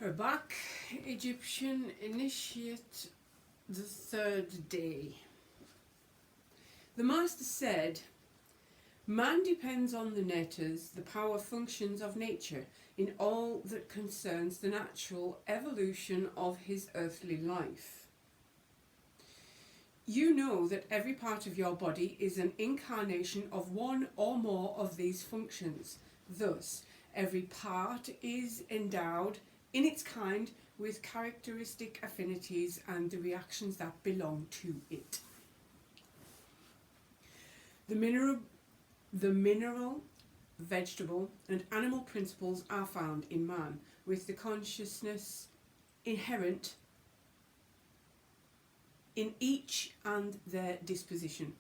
Her Bak Egyptian Initiate, the third day. The Master said, "Man depends on the netters, the power functions of nature, in all that concerns the natural evolution of his earthly life. You know that every part of your body is an incarnation of one or more of these functions. Thus, every part is endowed in its kind with characteristic affinities and the reactions that belong to it. The mineral, vegetable, and animal principles are found in man, with the consciousness inherent in each and their disposition.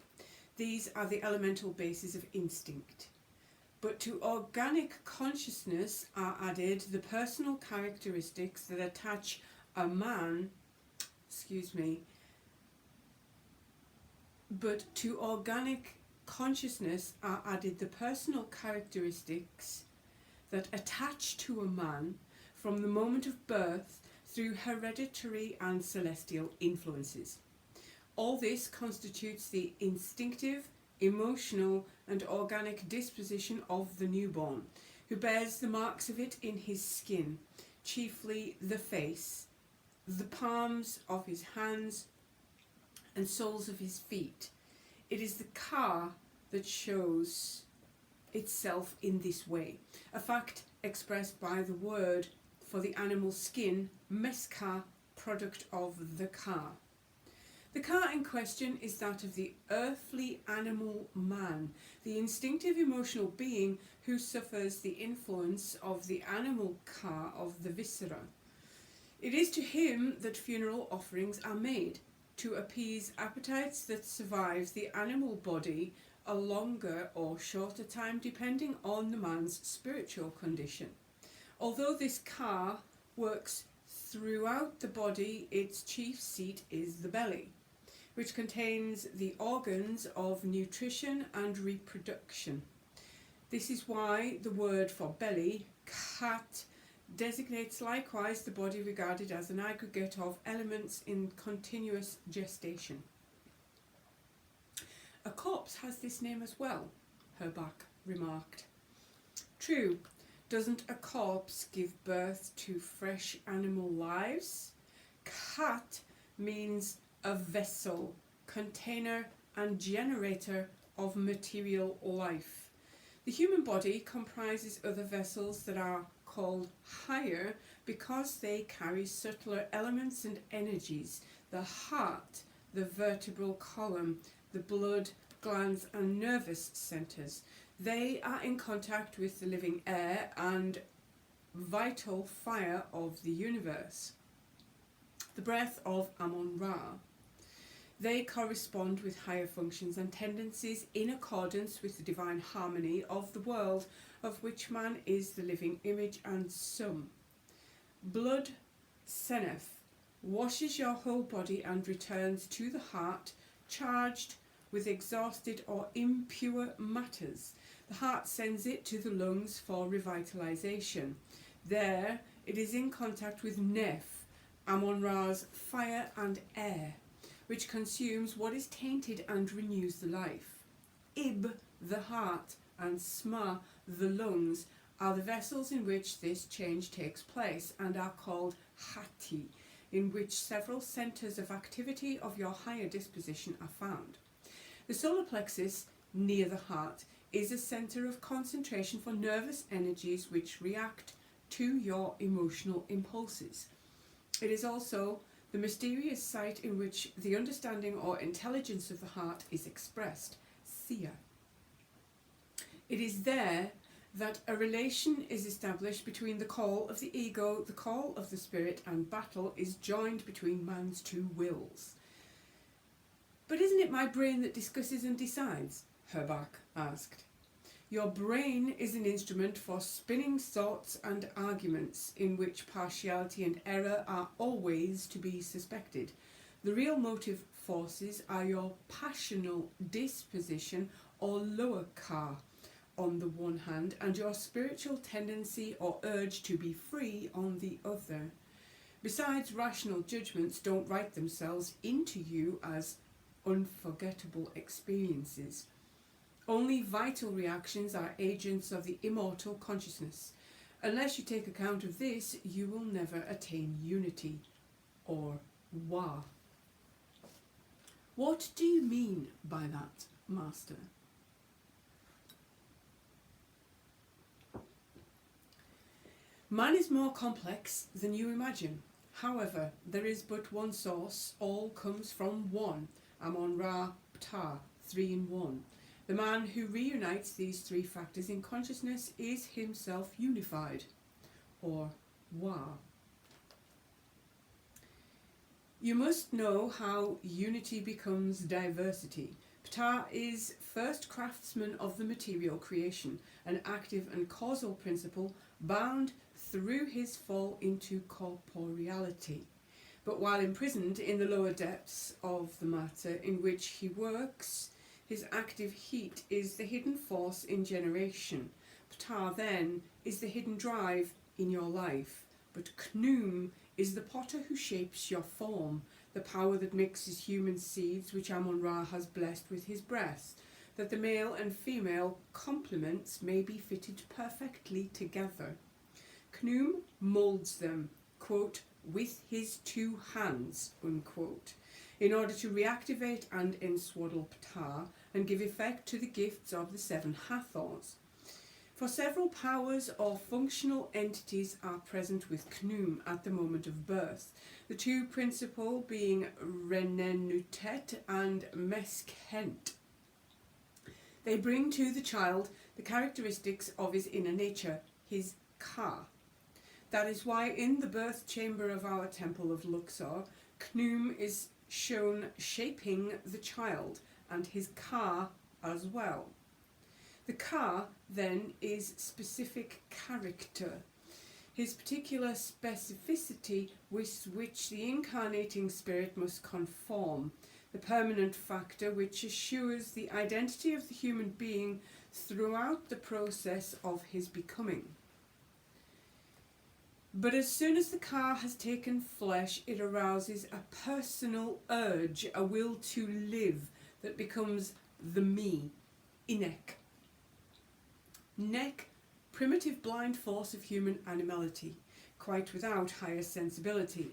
These are the elemental bases of instinct. But to organic consciousness are added the personal characteristics that attach a man, but to organic consciousness are added the personal characteristics that attach to a man from the moment of birth through hereditary and celestial influences. All this constitutes the instinctive, emotional, and organic disposition of the newborn, who bears the marks of it in his skin, chiefly the face, the palms of his hands, and soles of his feet. It is the ka that shows itself in this way, a fact expressed by the word for the animal skin, meska, product of the ka. The ka in question is that of the earthly animal man, the instinctive emotional being who suffers the influence of the animal ka of the viscera. It is to him that funeral offerings are made, to appease appetites that survive the animal body a longer or shorter time depending on the man's spiritual condition. Although this ka works throughout the body, its chief seat is the belly, which contains the organs of nutrition and reproduction. This is why the word for belly, kat, designates likewise the body regarded as an aggregate of elements in continuous gestation. A corpse has this name as well, Her Bak remarked. True, doesn't a corpse give birth to fresh animal lives? Kat means a vessel, container, and generator of material life. The human body comprises other vessels that are called higher because they carry subtler elements and energies: the heart, the vertebral column, the blood, glands, and nervous centers. They are in contact with the living air and vital fire of the universe, the breath of Amun-Ra. They correspond with higher functions and tendencies in accordance with the divine harmony of the world, of which man is the living image and sum. Blood, senef, washes your whole body and returns to the heart, charged with exhausted or impure matters. The heart sends it to the lungs for revitalization. There, it is in contact with Nef, Amun-Ra's fire and air, which consumes what is tainted and renews the life. Ib, the heart, and Sma, the lungs, are the vessels in which this change takes place and are called Hati, in which several centers of activity of your higher disposition are found. The solar plexus, near the heart, is a center of concentration for nervous energies which react to your emotional impulses. It is also the mysterious site in which the understanding or intelligence of the heart is expressed, Sia. It is there that a relation is established between the call of the ego, the call of the spirit, and battle is joined between man's two wills. But isn't it my brain that discusses and decides? Her Bak asked. Your brain is an instrument for spinning thoughts and arguments in which partiality and error are always to be suspected. The real motive forces are your passional disposition or lower ka, on the one hand and your spiritual tendency or urge to be free on the other. Besides, rational judgments don't write themselves into you as unforgettable experiences. Only vital reactions are agents of the immortal consciousness. Unless you take account of this, you will never attain unity, or Wa. What do you mean by that, Master? Man is more complex than you imagine. However, there is but one source. All comes from one, Amon-Ra, Ptah, 3 in 1. The man who reunites these three factors in consciousness is himself unified, or Wa. You must know how unity becomes diversity. Ptah is first craftsman of the material creation, an active and causal principle bound through his fall into corporeality. But while imprisoned in the lower depths of the matter in which he works, his active heat is the hidden force in generation. Ptah, then, is the hidden drive in your life. But Khnum is the potter who shapes your form, the power that mixes human seeds which Amon-Ra has blessed with his breath, that the male and female complements may be fitted perfectly together. Khnum moulds them, quote, with his 2 hands, unquote, in order to reactivate and enswaddle Ptah and give effect to the gifts of the 7 Hathors. For several powers or functional entities are present with Khnum at the moment of birth, the 2 principal being Renenutet and Meskent. They bring to the child the characteristics of his inner nature, his Ka. That is why in the birth chamber of our temple of Luxor, Khnum is shown shaping the child and his Ka as well. The Ka, then, is specific character, his particular specificity with which the incarnating spirit must conform, the permanent factor which assures the identity of the human being throughout the process of his becoming. But as soon as the Ka has taken flesh, it arouses a personal urge, a will to live that becomes the me, Inek. Nek, primitive blind force of human animality, quite without higher sensibility,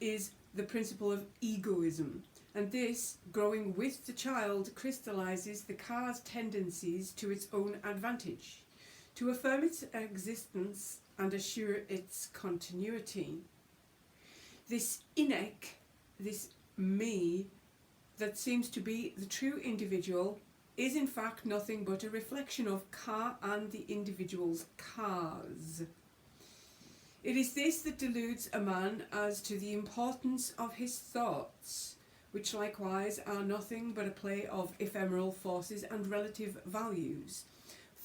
is the principle of egoism, and this, growing with the child, crystallizes the Ka's tendencies to its own advantage, to affirm its existence and assure its continuity. This Inek, this me, that seems to be the true individual, is in fact nothing but a reflection of Ka and the individual's Kas. It is this that deludes a man as to the importance of his thoughts, which likewise are nothing but a play of ephemeral forces and relative values.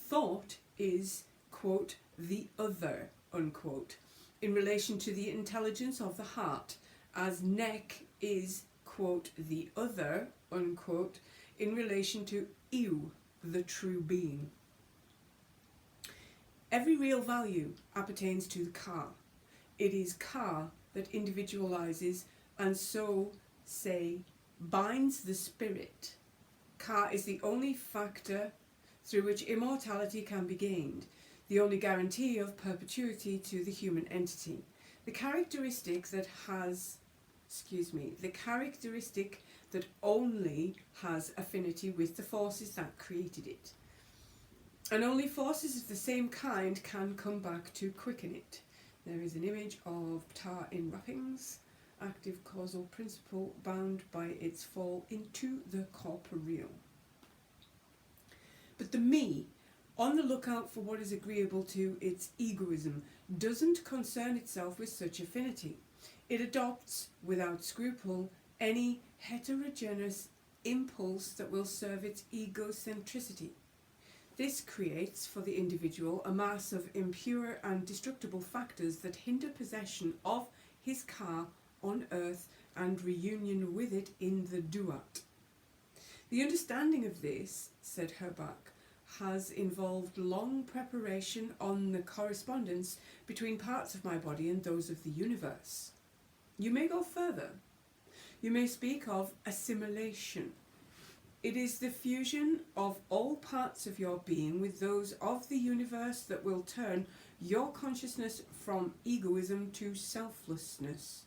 Thought is, quote, the other, unquote, in relation to the intelligence of the heart, as Nek is, quote, the other, unquote, in relation to Iu, the true being. Every real value appertains to the Ka. It is Ka that individualizes and so, say, binds the spirit. Ka is the only factor through which immortality can be gained, the only guarantee of perpetuity to the human entity. The characteristic that only has affinity with the forces that created it. And only forces of the same kind can come back to quicken it. There is an image of Ptah in wrappings, active causal principle bound by its fall into the corporeal. But the me, on the lookout for what is agreeable to its egoism, doesn't concern itself with such affinity. It adopts, without scruple, any heterogeneous impulse that will serve its egocentricity. This creates for the individual a mass of impure and destructible factors that hinder possession of his Ka on earth and reunion with it in the Duat. The understanding of this, said Her Bak, has involved long preparation on the correspondence between parts of my body and those of the universe. You may go further. You may speak of assimilation. It is the fusion of all parts of your being with those of the universe that will turn your consciousness from egoism to selflessness.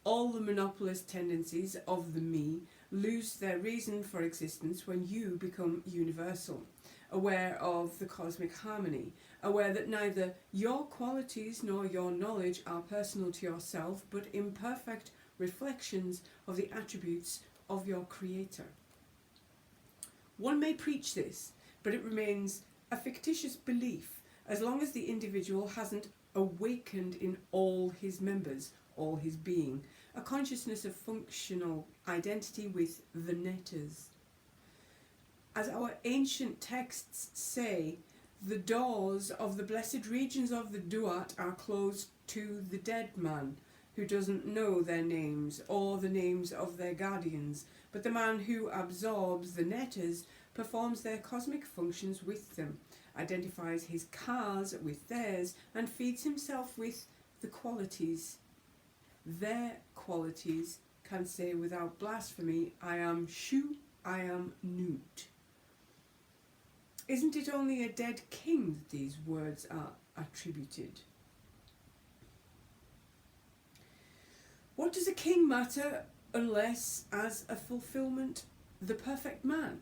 All the monopolist tendencies of the me lose their reason for existence when you become universal, aware of the cosmic harmony, aware that neither your qualities nor your knowledge are personal to yourself, but imperfect reflections of the attributes of your Creator. One may preach this, but it remains a fictitious belief as long as the individual hasn't awakened in all his members, all his being, a consciousness of functional identity with the netters. As our ancient texts say, the doors of the blessed regions of the Duat are closed to the dead man, who doesn't know their names or the names of their guardians, but the man who absorbs the netters performs their cosmic functions with them, identifies his cars with theirs, and feeds himself with the qualities. Their qualities can say without blasphemy, I am Shu, I am Nut. Isn't it only a dead king that these words are attributed? What does a king matter unless as a fulfillment the perfect man?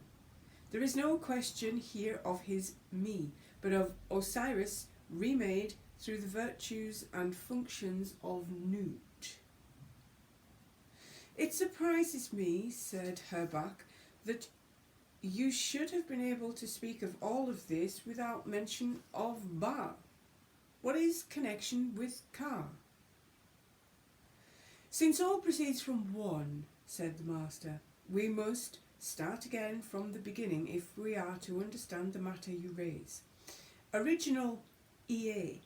There is no question here of his me, but of Osiris remade through the virtues and functions of Nut. It surprises me, said Her Bak, that you should have been able to speak of all of this without mention of Ba. What is connection with Ka? Since all proceeds from one, said the Master, we must start again from the beginning if we are to understand the matter you raise. Original EA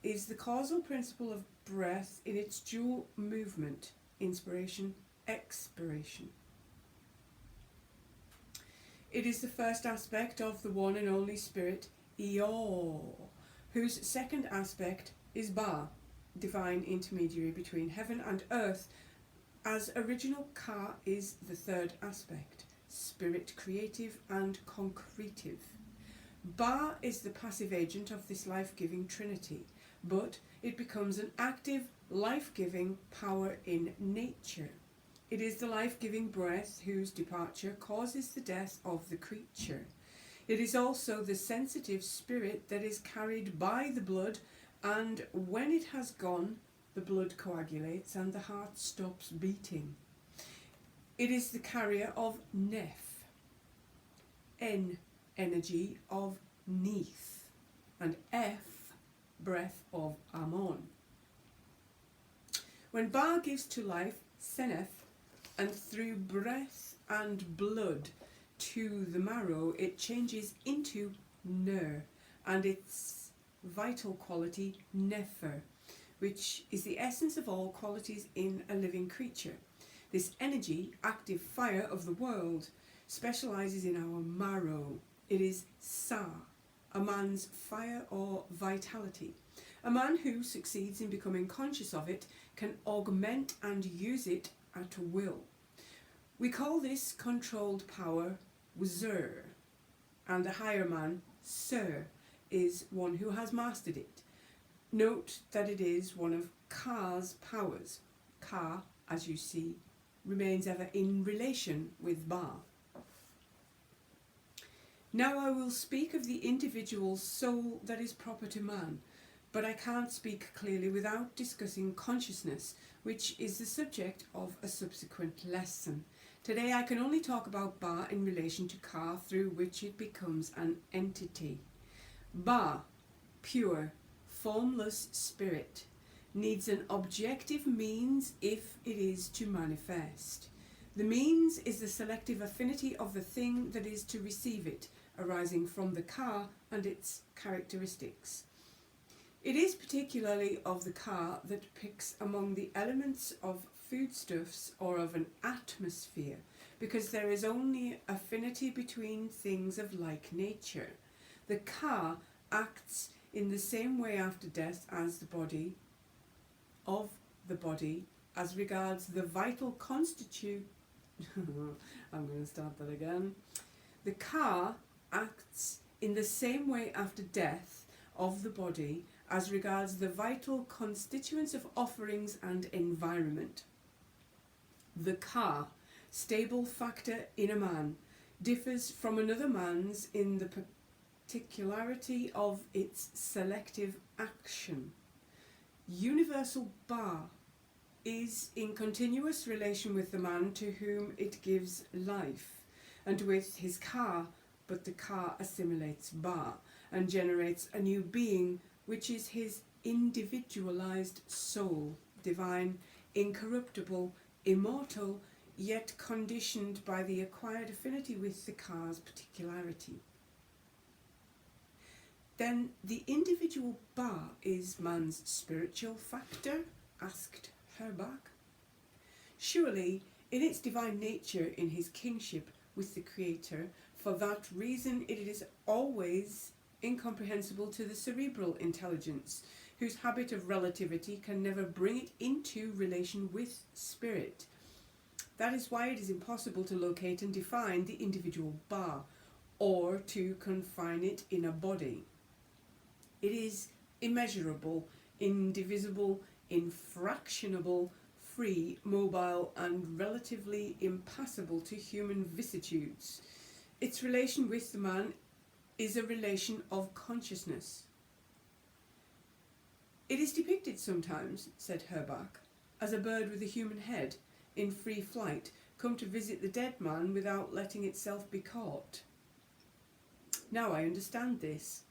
is the causal principle of breath in its dual movement, inspiration, expiration. It is the first aspect of the one and only spirit, Eo, whose second aspect is Ba, divine intermediary between heaven and earth, as original Ka is the third aspect, spirit creative and concretive. Ba is the passive agent of this life-giving trinity, but it becomes an active, life-giving power in nature. It is the life-giving breath whose departure causes the death of the creature. It is also the sensitive spirit that is carried by the blood, and when it has gone, the blood coagulates and the heart stops beating. It is the carrier of Neph, N, energy of Neith, and F, breath of Ammon. When Ba gives to life Seneth, and through breath and blood to the marrow, it changes into Ner, and its vital quality Nefer, which is the essence of all qualities in a living creature. This energy, active fire of the world, specializes in our marrow. It is Sa, a man's fire or vitality. A man who succeeds in becoming conscious of it can augment and use it at will. We call this controlled power Zur, and the higher man, Sir, is one who has mastered it. Note that it is one of Ka's powers. Ka, as you see, remains ever in relation with Ba. Now I will speak of the individual soul that is proper to man, but I can't speak clearly without discussing consciousness, which is the subject of a subsequent lesson. Today I can only talk about Ba in relation to Ka, through which it becomes an entity. Ba, pure, formless spirit, needs an objective means if it is to manifest. The means is the selective affinity of the thing that is to receive it, arising from the Ka and its characteristics. It is particularly of the Ka that picks among the elements of foodstuffs or of an atmosphere, because there is only affinity between things of like nature. The ka acts in the same way after death as the body, of the body, as regards the vital constitute. I'm going to start that again. The ka acts in the same way after death of the body as regards the vital constituents of offerings and environment. The ka, stable factor in a man, differs from another man's in the particularity of its selective action. Universal ba is in continuous relation with the man to whom it gives life, and with his ka, but the ka assimilates ba and generates a new being, which is his individualized soul, divine, incorruptible, immortal, yet conditioned by the acquired affinity with the ka's particularity. Then the individual ba is man's spiritual factor, asked Her Bak. Surely, in its divine nature, in his kingship with the Creator, for that reason it is always incomprehensible to the cerebral intelligence, whose habit of relativity can never bring it into relation with spirit. That is why it is impossible to locate and define the individual ba, or to confine it in a body. It is immeasurable, indivisible, infractionable, free, mobile, and relatively impassable to human vicissitudes. Its relation with the man is a relation of consciousness. It is depicted sometimes, said Her Bak, as a bird with a human head, in free flight, come to visit the dead man without letting itself be caught. Now I understand this.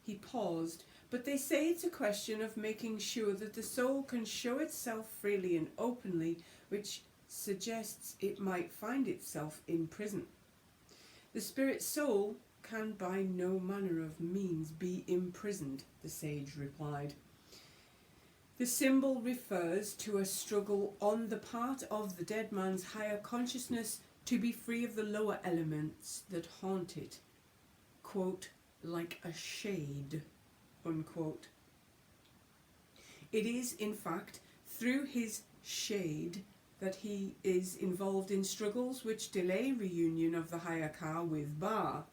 He paused, but they say it's a question of making sure that the soul can show itself freely and openly, which suggests it might find itself in prison. The spirit soul can by no manner of means be imprisoned, the sage replied. The symbol refers to a struggle on the part of the dead man's higher consciousness to be free of the lower elements that haunt it, quote, like a shade, unquote. It is, in fact, through his shade that he is involved in struggles which delay reunion of the higher ka with ba.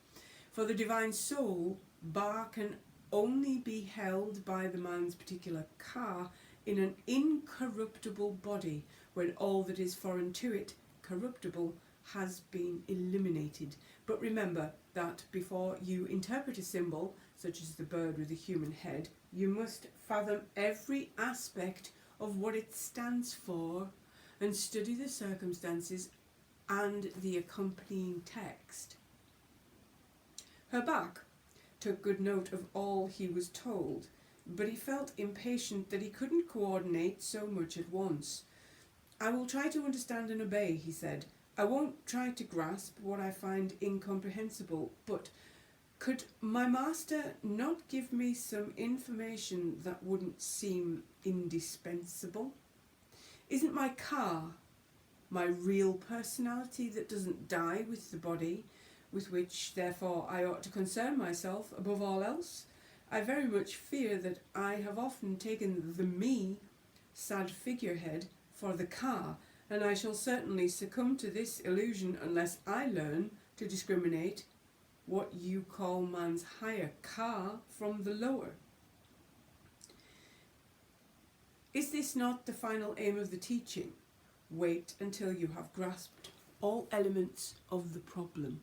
For the divine soul, ba can only be held by the man's particular ka in an incorruptible body, when all that is foreign to it, corruptible, has been eliminated. But remember that before you interpret a symbol, such as the bird with a human head, you must fathom every aspect of what it stands for and study the circumstances and the accompanying text. Her Bak took good note of all he was told, but he felt impatient that he couldn't coordinate so much at once. I will try to understand and obey, he said. I won't try to grasp what I find incomprehensible, but could my master not give me some information that wouldn't seem indispensable? Isn't my ka, my real personality that doesn't die with the body, with which therefore I ought to concern myself above all else? I very much fear that I have often taken the me, sad figurehead, for the ka, and I shall certainly succumb to this illusion unless I learn to discriminate what you call man's higher ka from the lower. Is this not the final aim of the teaching? Wait until you have grasped all elements of the problem.